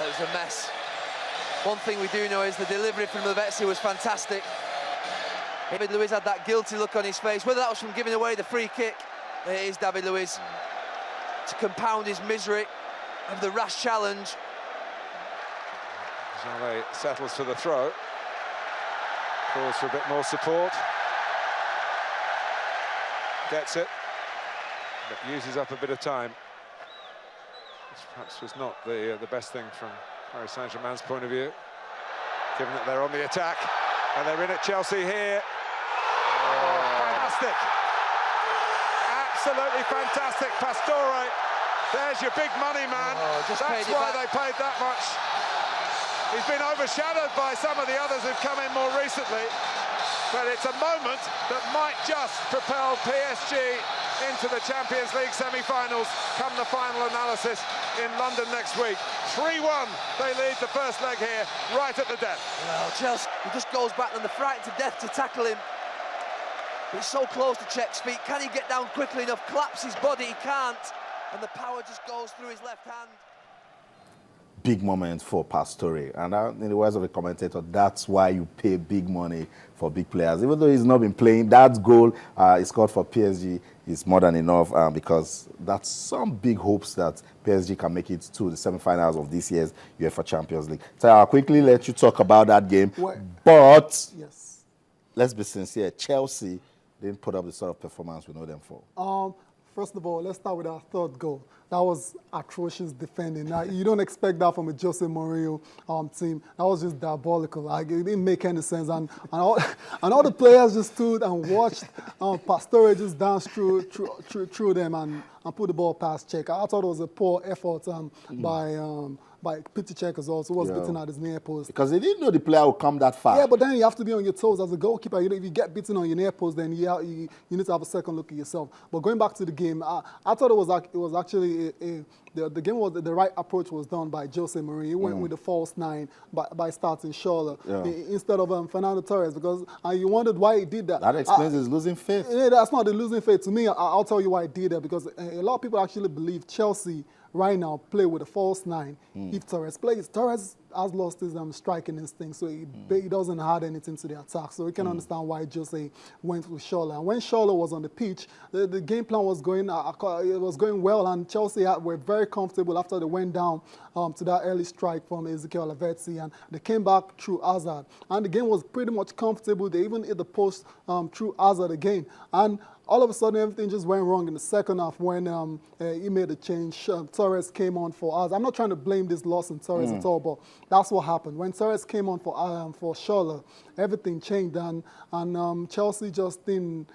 it was a mess. One thing we do know is the delivery from Lavezzi was fantastic. David Luiz had that guilty look on his face, whether that was from giving away the free kick. It is David Luiz to compound his misery of the rash challenge. Jale settles for the throw. Calls for a bit more support. Gets it, but uses up a bit of time. Which perhaps was not the best thing from Paris Saint-Germain's point of view, given that they're on the attack and they're in at Chelsea here. Oh, fantastic! Absolutely fantastic, Pastore. There's your big money man. That's why they paid that much. He's been overshadowed by some of the others who've come in more recently, but it's a moment that might just propel PSG into the Champions League semi-finals come the final analysis in London next week. 3-1, they lead the first leg here, right at the death. Well, Chelsea, he just goes back and they're frightened to death to tackle him. But he's so close to Cech's feet. Can he get down quickly enough, collapse his body? He can't. And the power just goes through his left hand. Big moment for Pastore, and in the words of a commentator, that's why you pay big money for big players. Even though he's not been playing, that goal he scored for PSG is more than enough because that's some big hopes that PSG can make it to the semi-finals of this year's UEFA Champions League. So I'll quickly let you talk about that game, but yes, let's be sincere, Chelsea didn't put up the sort of performance we know them for. First of all, let's start with our third goal. That was atrocious defending. Now, you don't expect that from a Jose Mourinho team. That was just diabolical. Like, it didn't make any sense. And all the players just stood and watched Pastore just dance through them and put the ball past Cech. I thought it was a poor effort by PT2 as well, so was beaten at his near post. Because they didn't know the player would come that far. Yeah, but then you have to be on your toes as a goalkeeper. If you get beaten on your near post, then you need to have a second look at yourself. But going back to the game, I thought it was actually the game was the right approach was done by Jose Mourinho. He went with the false nine by starting Scholler instead of Fernando Torres, because you wondered why he did that. That explains his losing faith. Yeah, that's not the losing faith. To me, I'll tell you why he did that, because a lot of people actually believe Chelsea right now play with a false nine. If Torres plays, Torres has lost his striking instinct, so he doesn't add anything to the attack. So we can understand why Jose went with Scholler. And when Scholler was on the pitch, the game plan was going well, and Chelsea were very comfortable after they went down to that early strike from Ezekiel Lavezzi, and they came back through Hazard. And the game was pretty much comfortable. They even hit the post through Hazard again. And all of a sudden, everything just went wrong in the second half when he made a change. Torres came on for us. I'm not trying to blame this loss on Torres at all, but that's what happened. When Torres came on for Scholler, everything changed, and Chelsea just didn't.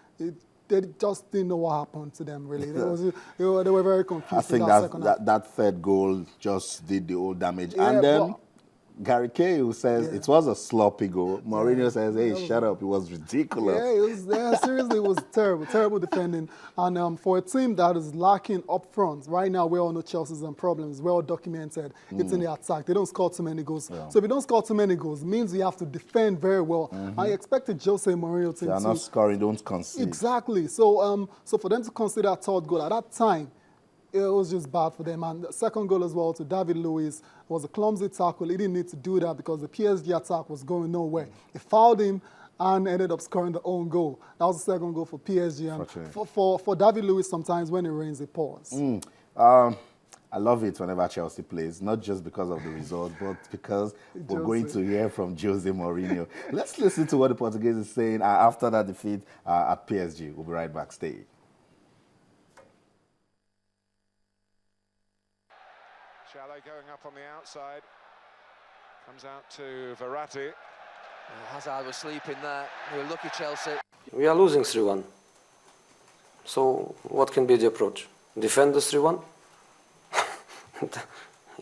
They just didn't know what happened to them, really. They were very confused. I think that third goal just did the old damage. Yeah, and then Gary Cahill says it was a sloppy goal. Mourinho says, hey, shut up. It was ridiculous. Seriously, it was terrible defending. And for a team that is lacking up front, right now we all know Chelsea's problems, well documented. It's in the attack. They don't score too many goals. So if you don't score too many goals, it means you have to defend very well. I expected Jose Mourinho to... They are not scoring, don't concede. Exactly. So for them to concede that third goal at that time, it was just bad for them. And the second goal as well to David Luiz was a clumsy tackle. He didn't need to do that because the PSG attack was going nowhere. He fouled him and ended up scoring the own goal. That was the second goal for PSG. And for David Luiz, sometimes when it rains, it pours. I love it whenever Chelsea plays, not just because of the result, but because we're going to hear from Jose Mourinho. Let's listen to what the Portuguese is saying after that defeat at PSG. We'll be right back. Stay. Chalet going up on the outside, comes out to Verratti. Hazard was sleeping there. They were lucky, Chelsea. We are losing 3-1. So what can be the approach? Defend the 3-1?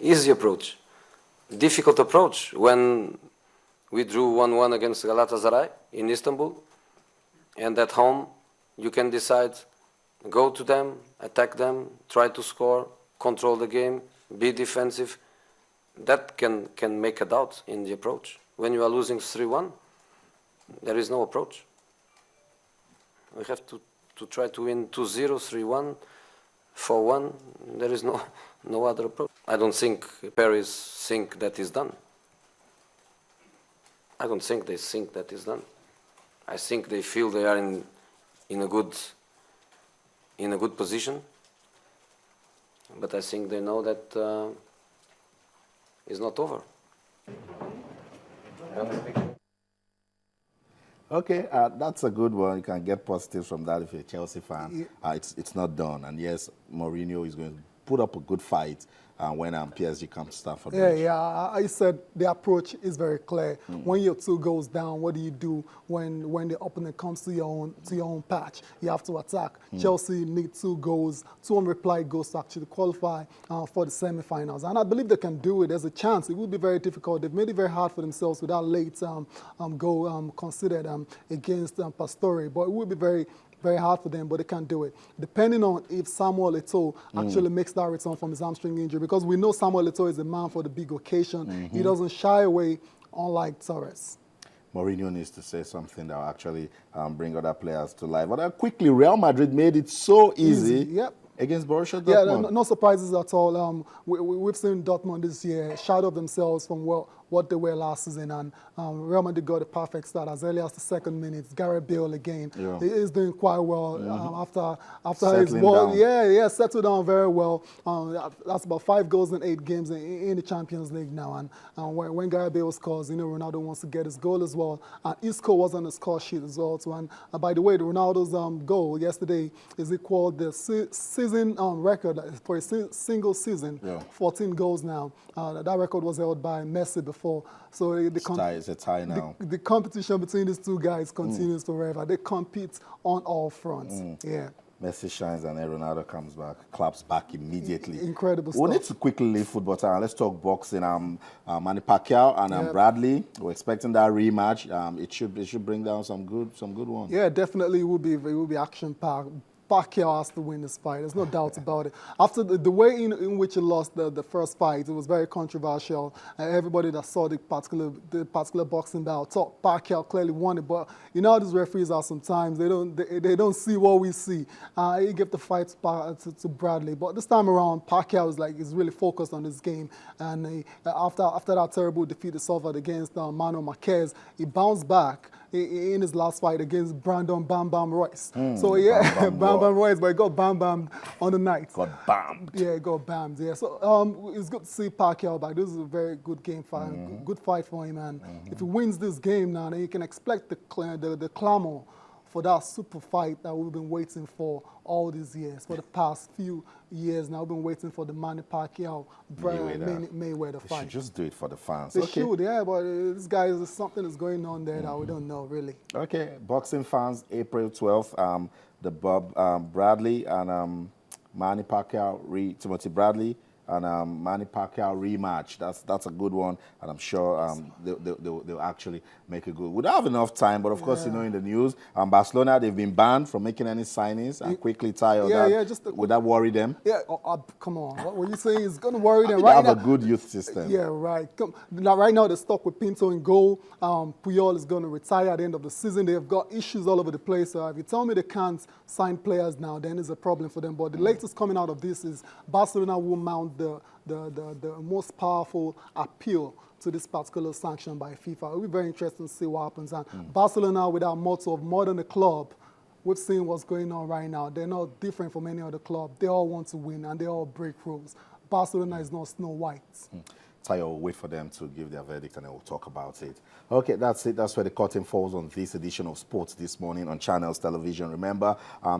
Easy approach. Difficult approach when we drew 1-1 against Galatasaray in Istanbul, and at home you can decide, go to them, attack them, try to score, control the game, be defensive. That can make a doubt in the approach. When you are losing 3-1, there is no approach. We have to try to win 2-0, 3-1, 4-1, there is no other approach. I don't think Paris think that is done. I don't think they think that is done. I think they feel they are in a good position, but I think they know that it's not over. Okay, that's a good one. You can get positives from that if you're a Chelsea fan. It's not done. And yes, Mourinho is going to put up a good fight when PSG comes to Stamford Bridge. I said the approach is very clear. When your 2 goes down, what do you do when the opponent comes to your own patch? You have to attack. Chelsea need 2 goals, 2 unreplied goals to actually qualify for the semi-finals. And I believe they can do it. There's a chance. It will be very difficult. They've made it very hard for themselves with that late goal considered against Pastore. But it will be very hard for them, but they can do it. Depending on if Samuel Eto'o actually makes that return from his hamstring injury, because we know Samuel Eto'o is a man for the big occasion. He doesn't shy away, unlike Torres. Mourinho needs to say something that will actually bring other players to life. But quickly, Real Madrid made it so easy. Yep. Against Borussia Dortmund. Yeah, no surprises at all. We've seen Dortmund this year shadow themselves from what they were last season, and Real Madrid got a perfect start as early as the 2nd minute. Gareth Bale again. Yeah. He is doing quite well after his ball. Yeah, settled down very well. That's about 5 goals in 8 games in the Champions League now. And when Gareth Bale scores, Ronaldo wants to get his goal as well. And Isco was on the score sheet as well too. And by the way, Ronaldo's goal yesterday is equal the season record for a single season. 14 goals now. That record was held by Messi before. So it's a tie now. The competition between these 2 guys continues forever. They compete on all fronts. Yeah. Messi shines and Ronaldo comes back, claps back immediately. Incredible stuff. We need to quickly leave football time. Let's talk boxing. Manny Pacquiao and Bradley. We're expecting that rematch. It should bring down some good ones. Yeah, definitely. It will be action packed. Pacquiao has to win this fight. There's no doubt about it. After the way in which he lost the first fight, it was very controversial. Everybody that saw the particular boxing bout thought Pacquiao clearly won it. But you know how these referees are sometimes. They don't see what we see. He gave the fight to Bradley. But this time around, Pacquiao is really focused on this game. And after that terrible defeat he suffered against Manuel Marquez, he bounced back in his last fight against Brandon Bam Bam Royce. So yeah, Bam Bam Royce, but he got Bam Bam on the night. Got bammed. Yeah, got bammed. Yeah, so it's good to see Pacquiao back. This is a very good game fight, good fight for him. And if he wins this game now, then you can expect the clamor for that super fight that we've been waiting for all these years. For the past few years now, we've been waiting for the Manny Pacquiao Mayweather fight. They should just do it for the fans. They should, yeah, but this guy, something is going on there that we don't know, really. Okay, boxing fans, April 12th, the Bob Bradley and Manny Pacquiao, Timothy Bradley and Manny Pacquiao rematch. That's a good one, and I'm sure they'll actually make it good. We don't have enough time, but of course, in the news, Barcelona, they've been banned from making any signings and quickly tie that. Would that worry them? Yeah, come on. What were you saying is going to worry them? They have a good youth system. Yeah, right. Right now, they're stuck with Pinto in goal. Puyol is going to retire at the end of the season. They've got issues all over the place. So if you tell me they can't sign players now, then it's a problem for them. But the latest coming out of this is Barcelona will mount the most powerful appeal to this particular sanction by FIFA. It'll be very interesting to see what happens. And Barcelona, with our motto of more than a club, we've seen what's going on right now. They're not different from any other club. They all want to win, and they all break rules. Barcelona is not Snow White. Tayo, we'll wait for them to give their verdict and then we'll talk about it. Okay, that's it. That's where the curtain falls on this edition of Sports This Morning on Channels Television. Remember,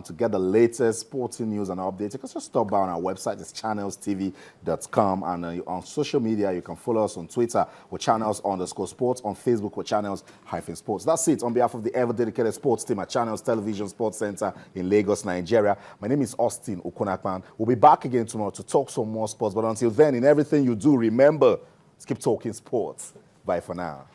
to get the latest sporting news and updates, you can just stop by on our website. It's channelstv.com. And on social media, you can follow us on Twitter with channels_sports, on Facebook with channels-sports. That's it. On behalf of the ever-dedicated sports team at Channels Television Sports Center in Lagos, Nigeria, my name is Austin Okunakpan. We'll be back again tomorrow to talk some more sports. But until then, in everything you do, remember, let's keep talking sports. Bye for now.